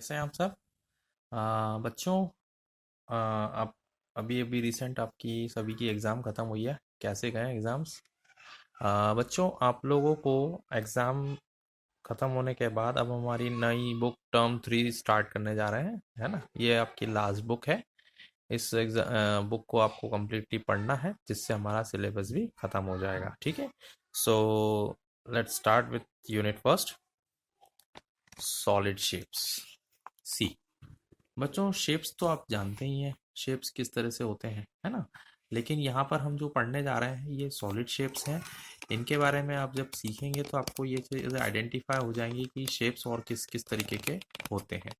कैसे हैं आप सब। बच्चों, आप अभी अभी रिसेंट आपकी सभी की एग्ज़ाम ख़त्म हुई है। कैसे गए एग्ज़ाम्स? बच्चों, आप लोगों को एग्ज़ाम ख़त्म होने के बाद अब हमारी नई बुक टर्म 3 स्टार्ट करने जा रहे हैं, है ना। ये आपकी लास्ट बुक है। इस बुक को आपको कम्प्लीटली पढ़ना है, जिससे हमारा सिलेबस भी ख़त्म हो जाएगा। ठीक है। So let's start with unit first, solid shapes. See. बच्चों, शेप्स तो आप जानते ही हैं, शेप्स किस तरह से होते हैं, है ना। लेकिन यहाँ पर हम जो पढ़ने जा रहे हैं ये सॉलिड शेप्स हैं। इनके बारे में आप जब सीखेंगे तो आपको ये चीज़ आइडेंटिफाई हो जाएंगी कि शेप्स और किस किस तरीके के होते हैं,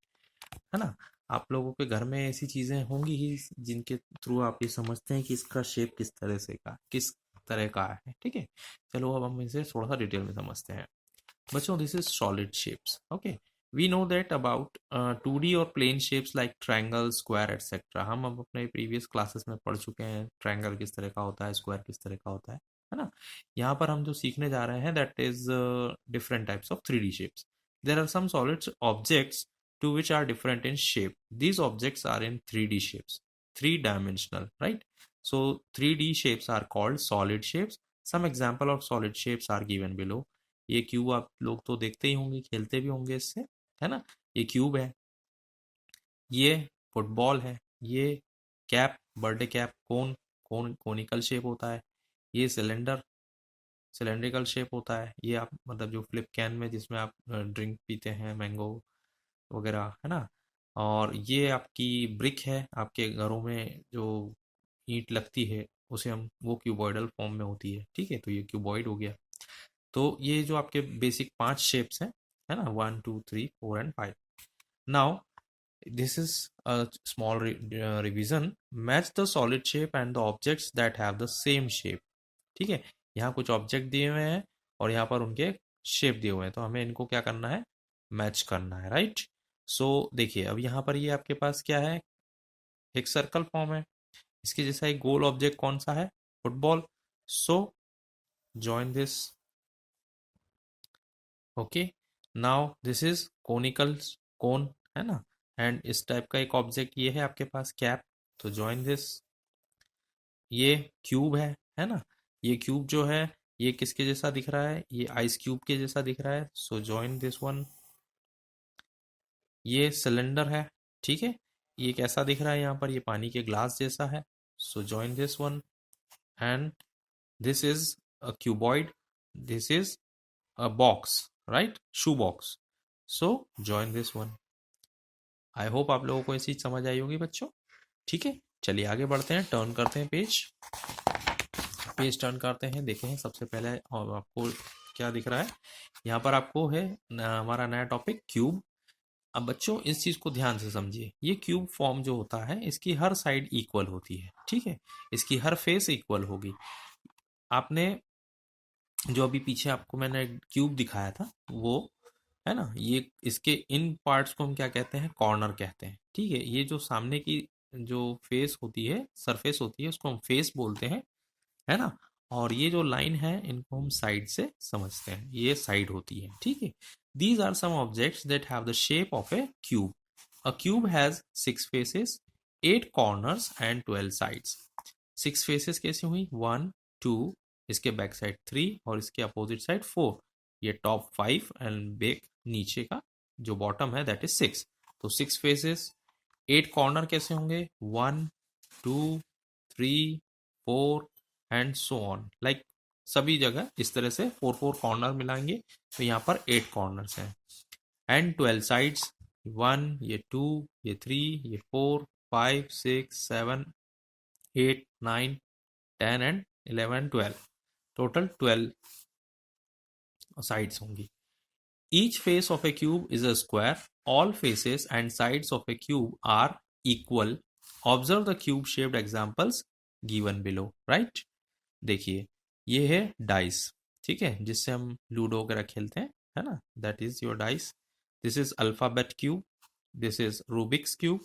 है ना। आप लोगों के घर में ऐसी चीज़ें होंगी ही जिनके थ्रू आप ये समझते हैं कि इसका शेप किस तरह का है। ठीक है। चलो अब हम इसे थोड़ा सा डिटेल में समझते हैं। बच्चों, this is solid shapes. Okay. We know that about 2D और plane shapes like triangle, square etcetera. हम अब अपने प्रीवियस क्लासेस में पढ़ चुके हैं ट्रायंगल किस तरह का होता है, स्क्वायर किस तरह का होता है ना। यहाँ पर हम जो सीखने जा रहे हैं that is different types of 3D shapes. There are some solid objects to which are different in shape. These objects are in 3D shapes, three-dimensional, right? So 3D shapes are called solid shapes. Some example of solid shapes are given below. ये cube आप लोग तो देखते ही होंगे, खेलते भी होंगे इससे, है ना। ये क्यूब है, ये फुटबॉल है, ये cap, birthday cap, conical shape होता है। ये सिलेंड्रिकल शेप होता है। ये आप मतलब जो फ्लिप कैन में जिसमें आप ड्रिंक पीते हैं, मैंगो वगैरह, है ना। और ये आपकी ब्रिक है, आपके घरों में जो ईंट लगती है उसे हम वो क्यूबॉइडल फॉर्म में होती है। ठीक है, तो ये क्यूबॉइड हो गया। तो ये जो आपके बेसिक 5 शेप्स हैं, है ना, 1 2 3 4 and 5। Now this is a small revision. Match the solid shape and the objects that have the same shape. ठीक है। यहाँ कुछ ऑब्जेक्ट दिए हुए हैं और यहाँ पर उनके शेप दिए हुए हैं, तो हमें इनको क्या करना है, मैच करना है, राइट। सो देखिए, अब यहाँ पर ये आपके पास क्या है, एक सर्कल फॉर्म है। इसके जैसा एक गोल ऑब्जेक्ट कौन सा है, football. So join this. Okay. Now this is conical cone, है ना। एंड इस टाइप का एक ऑब्जेक्ट ये है आपके पास, कैप। तो जॉइन दिस। ये क्यूब है ना। ये क्यूब जो है ये किसके जैसा दिख रहा है, ये आइस क्यूब के जैसा दिख रहा है। सो जॉइन दिस वन। ये सिलेंडर है, ठीक है। ये कैसा दिख रहा है यहाँ पर, ये पानी के ग्लास जैसा है। सो join this one. And this is a cuboid, this is a box, right, shoe box. So join this one. I hope आप लोगों को ये चीज समझ आई होगी बच्चों। ठीक है, चलिए आगे बढ़ते हैं, टर्न करते हैं पेज। पेज टर्न करते हैं, देखें हैं सबसे पहले और आपको क्या दिख रहा है। यहाँ पर आपको है हमारा नया टॉपिक क्यूब। अब बच्चों इस चीज को ध्यान से समझिए, ये क्यूब फॉर्म जो होता है इसकी हर साइड इक्वल होती है। ठीक है, इसकी हर फेस इक्वल होगी। आपने जो अभी पीछे आपको मैंने क्यूब दिखाया था वो, है ना, ये इसके इन पार्ट्स को हम क्या कहते हैं, कॉर्नर कहते हैं। ठीक है, ये जो सामने की जो फेस होती है, सरफेस होती है, उसको हम फेस बोलते हैं, है ना। और ये जो लाइन है इनको हम साइड से समझते हैं, ये साइड होती है। ठीक है। These are some objects that have the shape of a cube. A cube has 6 faces, 8 corners and 12 sides. 6 faces कैसे हुई, 1 2, इसके बैक साइड 3 और इसके अपोजिट साइड 4। ये टॉप 5 एंड बैक नीचे का जो बॉटम है दैट इज 6। तो 6 फेसेस, 8 कॉर्नर कैसे होंगे, 1 2 3 4 एंड सो ऑन, लाइक सभी जगह इस तरह से 4 4 कॉर्नर मिलाएंगे तो यहाँ पर 8 कॉर्नर्स हैं। एंड 12 साइड्स, 1, ये 2, ये 3, ये 4 5 6 7 8 9 10 एंड 11 12, टोटल 12 साइड्स होंगी। Each face of a cube is a square, all faces and sides of a cube are equal. Observe the cube shaped examples given below, right. देखिए, ये है dice, ठीक है, जिससे हम लूडो वगैरह खेलते हैं, है ना, that is your dice. This is alphabet cube, this is Rubik's cube,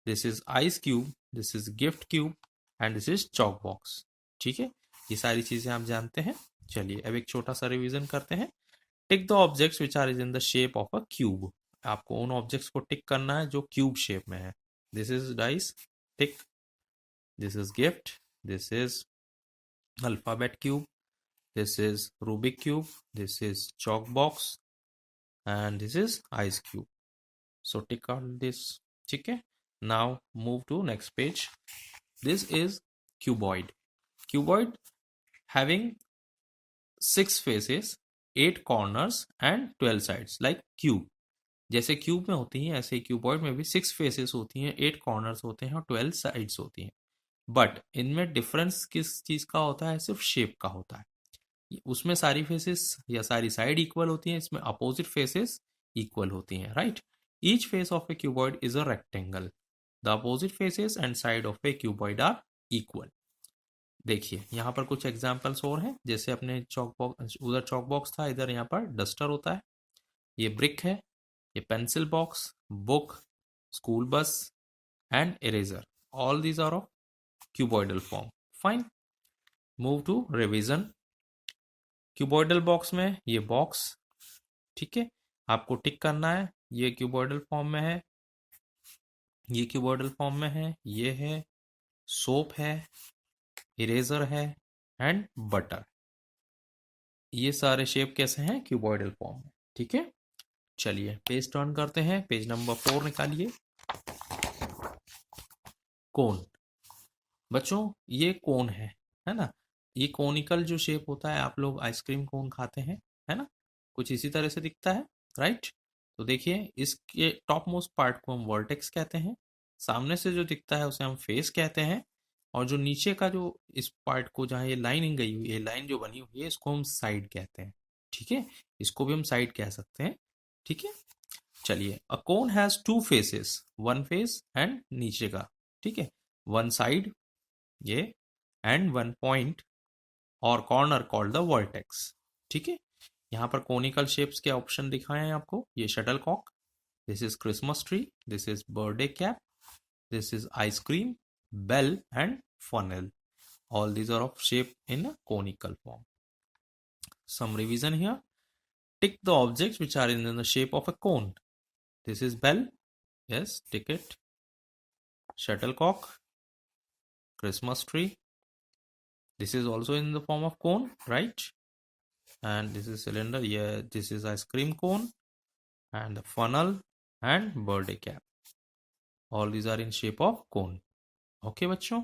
this is ice cube, this is gift cube and this is chalk box. ठीक है, ये सारी चीजें आप जानते हैं। चलिए अब एक छोटा सा रिवीजन करते हैं। Tick the objects which are is in the shape of a cube. आपको उन ऑब्जेक्ट्स को टिक करना है जो क्यूब शेप में है। This is dice, tick. This is gift, this is alphabet cube, this is Rubik cube, this is chalk box, and this is ice cube. So tick on this. ठीक है, now move to next page. This is cuboid. Cuboid having 6 faces, 8 corners and 12 sides like cube. जैसे cube में होती हैं ऐसे cuboid में भी 6 faces होती हैं, 8 कॉर्नर्स होते हैं और 12 साइड्स होती हैं। बट इनमें डिफरेंस किस चीज का होता है? सिर्फ शेप का होता है। उसमें सारी फेसेस या सारी साइड इक्वल होती हैं, इसमें अपोजिट फेसेस इक्वल होती हैं, right. Each face of a cuboid is a rectangle. The opposite faces and side of a cuboid are equal. देखिए यहाँ पर कुछ एग्जांपल्स और हैं, जैसे अपने चॉक बॉक्स, उधर चॉक बॉक्स था, इधर यहाँ पर डस्टर होता है। ये ब्रिक है, ये pencil box, book, school bus and eraser. All these are of cuboidal form. Fine, move to revision. Cuboidal box में ये बॉक्स, ठीक है, आपको टिक करना है। ये क्यूबॉइडल फॉर्म में है, ये क्यूबॉइडल फॉर्म में है, ये है, सोप है, इरेजर है एंड बटर। ये सारे शेप कैसे हैं? क्यूबॉइडल फॉर्म में, ठीक है। चलिए पेज टर्न करते हैं, पेज नंबर 4 निकालिए। कोन। बच्चों ये कोन है ना। ये कोनिकल जो शेप होता है, आप लोग आइसक्रीम कोन खाते हैं, है ना, कुछ इसी तरह से दिखता है, राइट। तो देखिए इसके टॉप मोस्ट पार्ट को हम वर्टेक्स कहते हैं, सामने से जो दिखता है उसे हम फेस कहते हैं, और जो नीचे का जो इस पार्ट को जहाँ ये लाइनिंग गई हुई है, लाइन जो बनी हुई है, इसको हम साइड कहते हैं, ठीक है। इसको भी हम साइड कह सकते हैं, ठीक है। चलिए, a cone has 2 faces, one face and नीचे का, ठीक है, वन साइड ये एंड वन पॉइंट और कॉर्नर कॉल्ड द वर्टेक्स, ठीक है। यहाँ पर कोनिकल शेप्स के ऑप्शन दिखाए हैं आपको। ये shuttle cock, this is Christmas tree, this is birthday cap, this is ice cream, bell and funnel. All these are of shape in a conical form. Some revision here. Tick the objects which are in the shape of a cone. This is bell. Yes, tick it. Shuttlecock, Christmas tree. This is also in the form of cone, right? And this is cylinder. Yeah, this is ice cream cone and the funnel and birthday cap. All these are in shape of cone. Okay बच्चों,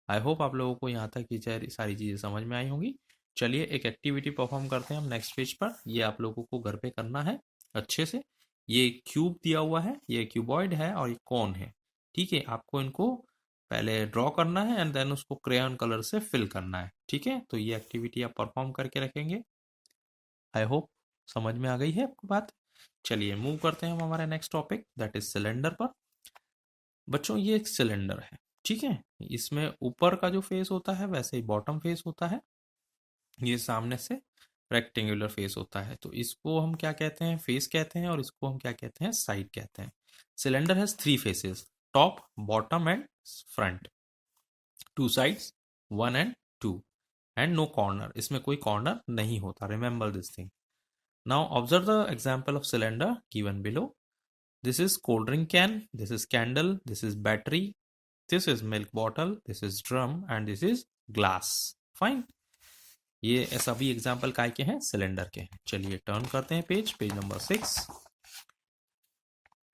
I hope आप लोगों को यहाँ तक ये सारी चीज़ें समझ में आई होंगी। चलिए एक एक्टिविटी परफॉर्म करते हैं हम नेक्स्ट पेज पर। ये आप लोगों को घर पे करना है अच्छे से। ये क्यूब दिया हुआ है, ये क्यूबॉइड है और ये कौन है, ठीक है। आपको इनको पहले ड्रॉ करना है एंड देन उसको क्रेयॉन कलर से फिल करना है, ठीक है। तो ये एक्टिविटी आप परफॉर्म करके रखेंगे। आई होप समझ में आ गई है आपको बात। चलिए मूव करते हैं हम हमारे next topic, that is cylinder पर। बच्चों ये एक सिलेंडर है, ठीक है। इसमें ऊपर का जो फेस होता है वैसे ही बॉटम फेस होता है, ये सामने से रेक्टेंगुलर फेस होता है। तो इसको हम क्या कहते हैं? फेस कहते हैं, और इसको हम क्या कहते हैं? साइड कहते हैं। Cylinder has 3 faces, top, bottom and front, 2 sides, 1 and 2 and no corner. इसमें कोई कॉर्नर नहीं होता, remember this thing. Now observe the example of cylinder given below. This is cold drink can, this is candle, this is battery, this is milk bottle, this is drum and this is glass. Fine. ये सभी example काय के हैं? Cylinder के हैं। चलिए turn करते हैं पेज, पेज नंबर 6।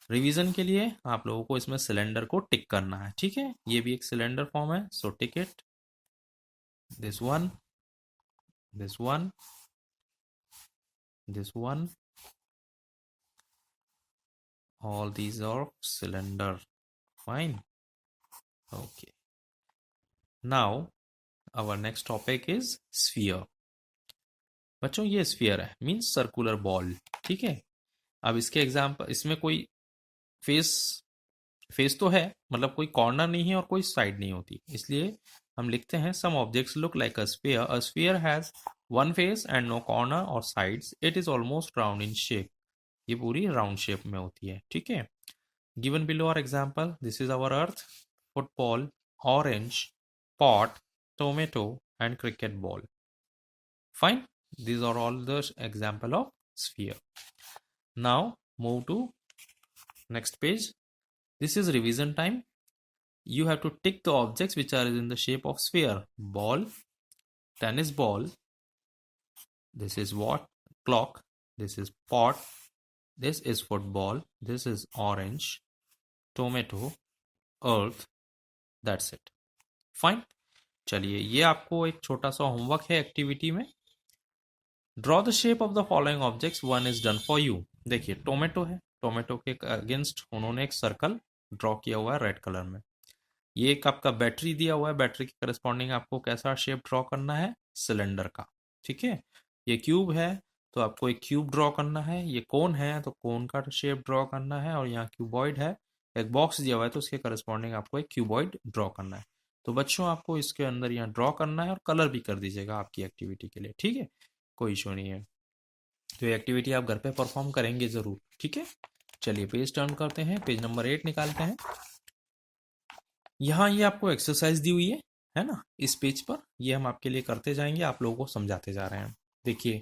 रिवीजन के लिए आप लोगों को इसमें सिलेंडर को टिक करना है, ठीक है। ये भी एक सिलेंडर फॉर्म है, so tick it. This one, this one, this one, all these are cylinder. Fine. Okay. Now our next topic is sphere. बच्चों ये स्फीयर है, मीन्स सर्कुलर बॉल, ठीक है। अब इसके एग्जाम्पल, इसमें कोई फेस फेस तो है, मतलब कोई कॉर्नर नहीं है और कोई साइड नहीं होती, इसलिए हम लिखते हैं some objects look like a sphere, a sphere has one face and no corner और sides, it is almost round in shape. ये पूरी राउंड शेप में होती है, ठीक है। Given below are example, this is our earth, football, orange, pot, tomato and cricket ball. Fine, these are all the example of sphere. Now move to Next page. This is revision time. You have to tick the objects which are in the shape of sphere. Ball, tennis ball. This is what? Clock. This is pot. This is football. This is orange. Tomato. Earth. That's it. Fine. चलिए, ये आपको एक छोटा सा homework है activity में. Draw the shape of the following objects. One is done for you. देखिए, tomato है. टोमेटो के अगेंस्ट उन्होंने एक सर्कल ड्रॉ किया हुआ है रेड कलर में. ये एक आपका बैटरी दिया हुआ है. बैटरी के करस्पॉन्डिंग आपको कैसा शेप ड्रॉ करना है? सिलेंडर का. ठीक है. ये क्यूब है तो आपको एक क्यूब ड्रॉ करना है. ये कोन है तो कोन का शेप ड्रॉ करना है. और यहाँ क्यूबॉइड है. एक बॉक्स दिया हुआ है तो उसके करस्पॉन्डिंग आपको एक क्यूबॉइड ड्रॉ करना है. तो बच्चों, आपको इसके अंदर यहाँ ड्रॉ करना है और कलर भी कर दीजिएगा आपकी एक्टिविटी के लिए. ठीक है, कोई इशू नहीं है. तो ये एक्टिविटी आप घर पे परफॉर्म करेंगे ज़रूर. ठीक है. चलिए, पेज टर्न करते हैं. पेज नंबर 8 निकालते हैं. यहाँ ये आपको एक्सरसाइज दी हुई है ना, इस पेज पर. ये हम आपके लिए करते जाएंगे, आप लोगों को समझाते जा रहे हैं. देखिए,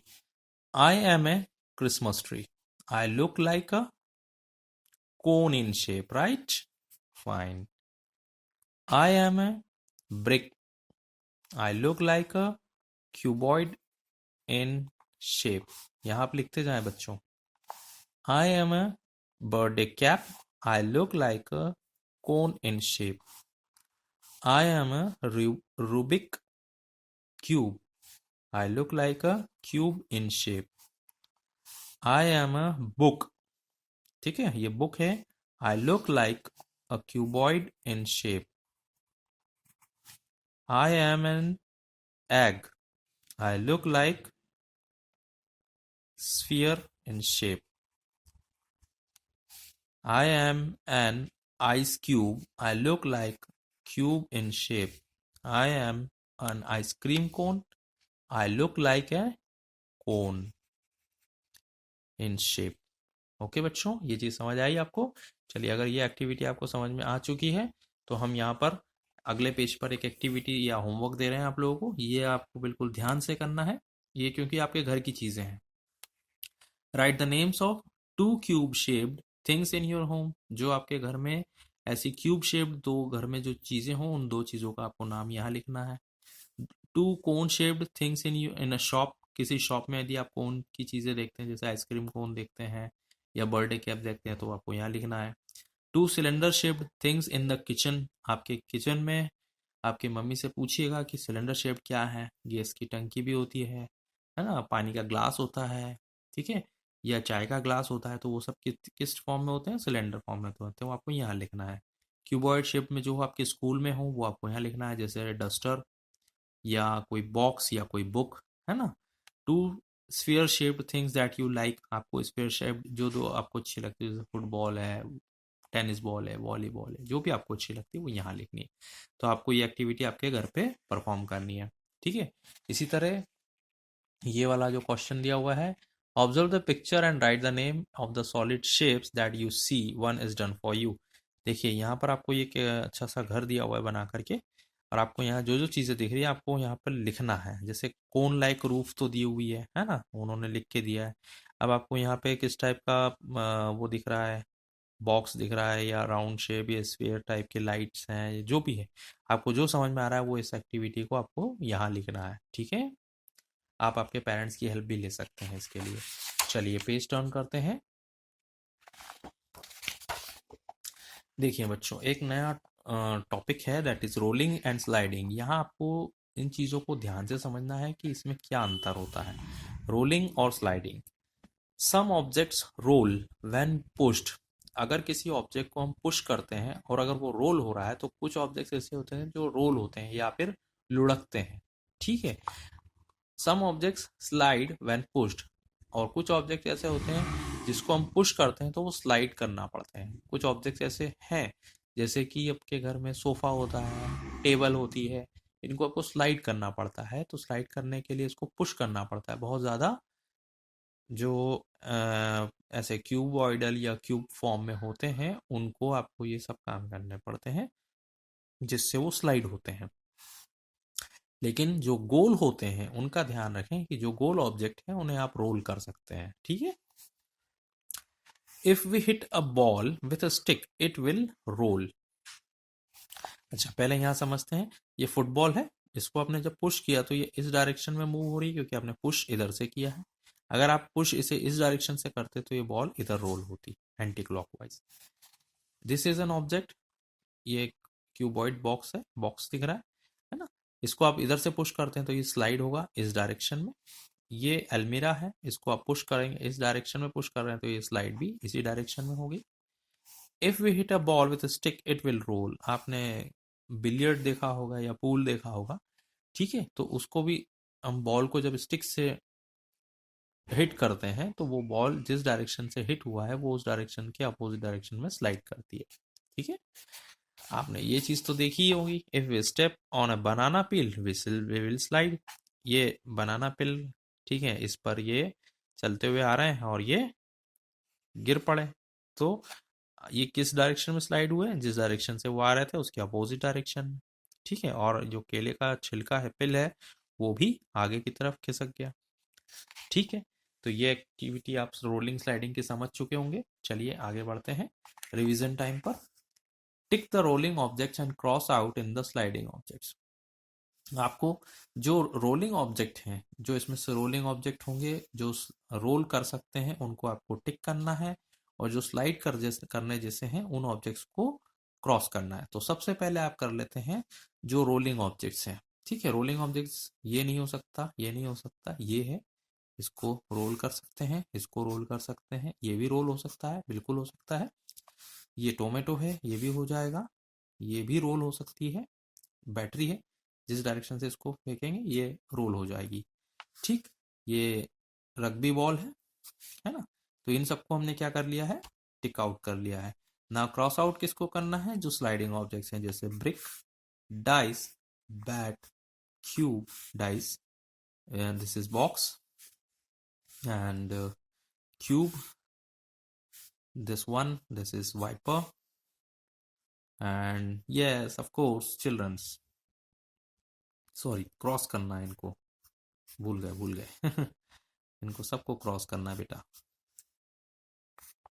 I am a Christmas tree. I look like a cone in shape, right? Fine. I am a brick. I look like a cuboid in shape. यहाँ आप लिखते जाएं बच्चों. I am a birthday cap. I look like a cone in shape. I am a Rubik cube. I look like a cube in shape. I am a book. ठीक है, ये book है. I look like a cuboid in shape. I am an egg. I look like sphere in shape. I am an ice cube. I look like cube in shape. I am an ice cream cone. I look like a cone in shape. Okay बच्चों, ये चीज़ समझ आई आपको? चलिए, अगर ये activity आपको समझ में आ चुकी है तो हम यहाँ पर अगले पेज पर एक एक्टिविटी या होमवर्क दे रहे हैं आप लोगों को. ये आपको बिल्कुल ध्यान से करना है, ये क्योंकि आपके घर की चीज़ें हैं. Right the names of two cube shaped things in your home. जो आपके घर में ऐसी क्यूब शेप्ड दो घर में जो चीज़ें हों, उन दो चीज़ों का आपको नाम यहाँ लिखना है. Two cone shaped things in a shop. किसी शॉप में यदि आप कोन की चीज़ें देखते हैं, जैसे आइसक्रीम कोन देखते हैं या बर्थडे कैप देखते हैं, तो आपको यहाँ लिखना है. Two cylinder shaped things in the kitchen. आपके किचन में आपकी मम्मी से पूछिएगा कि सिलेंडर शेप क्या है. गैस की टंकी भी होती है ना, पानी का ग्लास होता है, ठीक है, या चाय का ग्लास होता है. तो वो सब किस फॉर्म में होते हैं? सिलेंडर फॉर्म में तो होते हैं. वो आपको यहाँ लिखना है. क्यूबॉइड शेप में जो आपके स्कूल में हो वो आपको यहाँ लिखना है, जैसे डस्टर या कोई बॉक्स या कोई बुक, है ना. Two sphere shaped things that you like. आपको स्फीयर शेप जो दो आपको अच्छी लगती है, जैसे फुटबॉल है, टेनिस बॉल है, वॉलीबॉल है, जो भी आपको अच्छी लगती है वो यहाँ लिखनी है. तो आपको ये एक्टिविटी आपके घर पे परफॉर्म करनी है. ठीक है. इसी तरह ये वाला जो क्वेश्चन दिया हुआ है, observe the picture and write the name of the solid shapes that you see. One is done for you. देखिए, यहाँ पर आपको ये अच्छा सा घर दिया हुआ है बना करके, और आपको यहाँ जो जो चीज़ें दिख रही है आपको यहाँ पर लिखना है. जैसे कोन लाइक रूफ तो दी हुई है ना, उन्होंने लिख के दिया है. अब आपको यहाँ पे किस टाइप का वो दिख रहा है, बॉक्स दिख रहा है, या राउंड शेप या स्फीयर टाइप के लाइट्स हैं, जो भी है आपको जो समझ में आ रहा है वो इस एक्टिविटी को आपको यहाँ लिखना है. ठीक है. आप आपके पेरेंट्स की हेल्प भी ले सकते हैं इसके लिए. चलिए, पेज टर्न करते हैं. देखिए बच्चों, एक नया टॉपिक है, that is rolling and sliding. यहाँ आपको इन चीज़ों को ध्यान से समझना है कि इसमें क्या अंतर होता है, रोलिंग और sliding. Some objects roll when pushed. अगर किसी ऑब्जेक्ट को हम पुश करते हैं और अगर वो रोल हो रहा है, तो कुछ ऑब्जेक्ट्स ऐसे होते हैं जो रोल होते हैं या फिर लुढ़कते हैं. ठीक है. Some objects slide when pushed. और कुछ ऑब्जेक्ट ऐसे होते हैं जिसको हम पुश करते हैं तो वो स्लाइड करना पड़ते हैं. कुछ ऑब्जेक्ट्स ऐसे हैं, जैसे कि आपके घर में सोफ़ा होता है, टेबल होती है, इनको आपको स्लाइड करना पड़ता है. तो स्लाइड करने के लिए इसको पुश करना पड़ता है बहुत ज़्यादा. जो ऐसे क्यूबॉइडल या क्यूब फॉर्म में होते हैं उनको आपको ये सब काम करने पड़ते हैं जिससे वो स्लाइड होते हैं. लेकिन जो गोल होते हैं उनका ध्यान रखें कि जो गोल ऑब्जेक्ट है उन्हें आप रोल कर सकते हैं. ठीक है. If we hit a ball with a stick it will roll. अच्छा, पहले यहाँ समझते हैं। ये फुटबॉल है, इसको आपने जब पुश किया तो ये इस डायरेक्शन में मूव हो रही है क्योंकि आपने पुश इधर से किया है। अगर आप पुश इसे इस डायरेक्शन से करते तो ये बॉल इधर रोल होती, anti clockwise. This is an object, ये क्यूबॉइड बॉक्स है, बॉक्स दिख रहा है ना। इसको आप इधर से पुश करते हैं तो ये स्लाइड होगा इस डायरेक्शन में। ये अलमीरा है, इसको आप पुश करेंगे इस डायरेक्शन में, पुश कर रहे हैं तो ये स्लाइड भी इसी डायरेक्शन में होगी। If we hit a ball with stick it will roll. आपने बिलियर्ड देखा होगा या पूल देखा होगा, ठीक है, तो उसको भी हम बॉल को जब स्टिक से हिट करते हैं तो वो बॉल जिस डायरेक्शन से हिट हुआ है वो उस डायरेक्शन के अपोजिट डायरेक्शन में स्लाइड करती है, ठीक है। आपने ये चीज तो देखी ही होगी। If we step on a banana peel we will slide. ये बनाना पिल, ठीक है, इस पर ये चलते हुए आ रहे हैं और ये गिर पड़े तो ये किस डायरेक्शन में स्लाइड हुए, जिस डायरेक्शन से वो आ रहे थे उसके अपोजिट डायरेक्शन में, ठीक है। और जो केले का छिलका है, पिल है, वो भी आगे की तरफ खिसक गया, ठीक है। तो ये एक्टिविटी आप रोलिंग स्लाइडिंग की समझ चुके होंगे। चलिए आगे बढ़ते हैं रिवीजन टाइम पर। Tick the rolling objects and cross out in the sliding objects. आपको जो रोलिंग ऑब्जेक्ट हैं, जो इसमें से रोलिंग ऑब्जेक्ट होंगे जो रोल कर सकते हैं उनको आपको टिक करना है, और जो स्लाइड करने जैसे हैं उन ऑब्जेक्ट्स को क्रॉस करना है। तो सबसे पहले आप कर लेते हैं जो रोलिंग ऑब्जेक्ट्स हैं, ठीक है। रोलिंग ऑब्जेक्ट्स ये नहीं हो सकता, ये नहीं हो सकता, ये है, इसको रोल कर सकते हैं, इसको रोल कर सकते हैं, ये भी रोल हो सकता है, बिल्कुल हो सकता है। ये टोमेटो है, ये भी हो जाएगा, ये भी रोल हो सकती है। बैटरी है, जिस डायरेक्शन से इसको फेंकेंगे ये रोल हो जाएगी, ठीक। ये रग्बी बॉल है ना। तो इन सबको हमने क्या कर लिया है, टिक आउट कर लिया है ना। क्रॉस आउट किसको करना है, जो स्लाइडिंग ऑब्जेक्ट्स हैं जैसे brick, dice, bat, cube, dice, this is box and cube, this is viper, and yes of course children's, sorry cross करना है इनको, भूल गए इनको सबको क्रॉस करना है बेटा।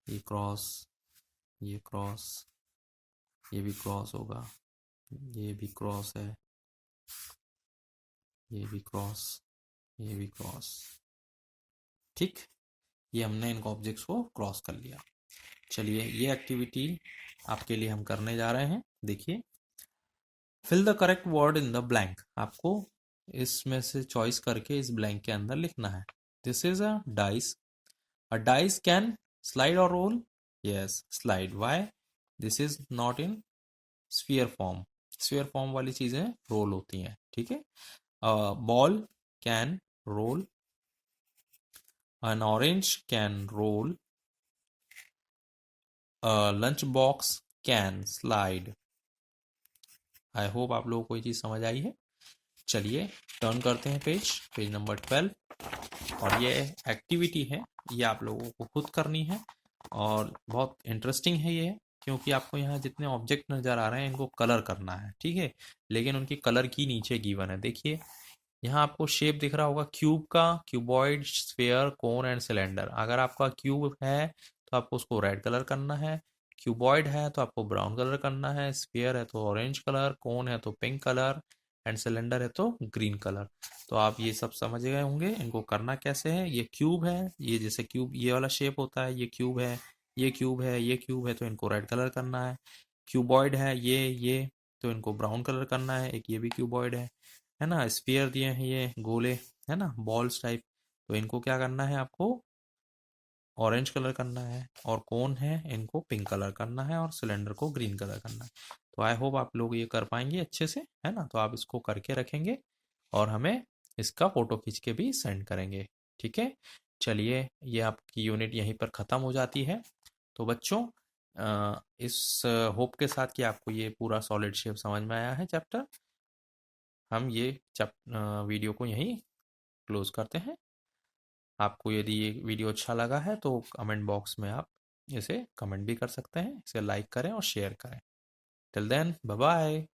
ये क्रॉस, ये क्रॉस, ये भी क्रॉस होगा, ये भी क्रॉस है, ये भी क्रॉस, ये भी क्रॉस, ठीक। ये हमने इनको ऑब्जेक्ट्स को क्रॉस कर लिया। चलिए ये एक्टिविटी आपके लिए हम करने जा रहे हैं। देखिए, fill the correct word in the blank. आपको इसमें से चॉइस करके इस ब्लैंक के अंदर लिखना है। This is a dice, a dice can slide or roll? Yes, slide. Why? This is not in sphere form. sphere form वाली चीजें रोल होती हैं, ठीक है। Ball can roll. An orange can roll. A lunch box can slide. I hope आप लोगों को ये चीज़ समझ आई है। चलिए टर्न करते हैं पेज नंबर 12। और ये एक्टिविटी है, ये आप लोगों को खुद करनी है और बहुत इंटरेस्टिंग है ये, क्योंकि आपको यहाँ जितने ऑब्जेक्ट नज़र आ रहे हैं इनको कलर करना है, ठीक है। लेकिन उनकी कलर की नीचे गिवन है। देखिए यहाँ आपको शेप दिख रहा होगा क्यूब का, cuboid, sphere, cone and cylinder. अगर आपका क्यूब है तो आपको उसको रेड कलर करना है, क्यूबॉइड है तो आपको ब्राउन कलर करना है, स्फेयर है तो ऑरेंज कलर, कोन है तो पिंक कलर एंड सिलेंडर है तो ग्रीन कलर। तो आप ये सब समझ गए होंगे इनको करना कैसे है। ये क्यूब है, ये जैसे क्यूब ये वाला शेप होता है, ये क्यूब है, ये क्यूब है, ये क्यूब है, तो इनको रेड कलर करना है। क्यूबॉइड है ये तो इनको ब्राउन कलर करना है। एक ये भी क्यूबॉइड है ना। स्फीयर दिए हैं ये गोले, है ना, बॉल्स टाइप, तो इनको क्या करना है आपको ऑरेंज कलर करना है। और कोन है इनको पिंक कलर करना है और सिलेंडर को ग्रीन कलर करना है। तो आई होप आप लोग ये कर पाएंगे अच्छे से, है ना। तो आप इसको करके रखेंगे और हमें इसका फोटो खींच के भी सेंड करेंगे, ठीक है। चलिए ये आपकी यूनिट यहीं पर ख़त्म हो जाती है। तो बच्चों इस होप के साथ कि आपको ये पूरा सॉलिड शेप समझ में आया है चैप्टर, हम ये वीडियो को यहीं क्लोज करते हैं। आपको यदि ये वीडियो अच्छा लगा है तो कमेंट बॉक्स में आप इसे कमेंट भी कर सकते हैं, इसे लाइक करें और शेयर करें। Till then bye bye.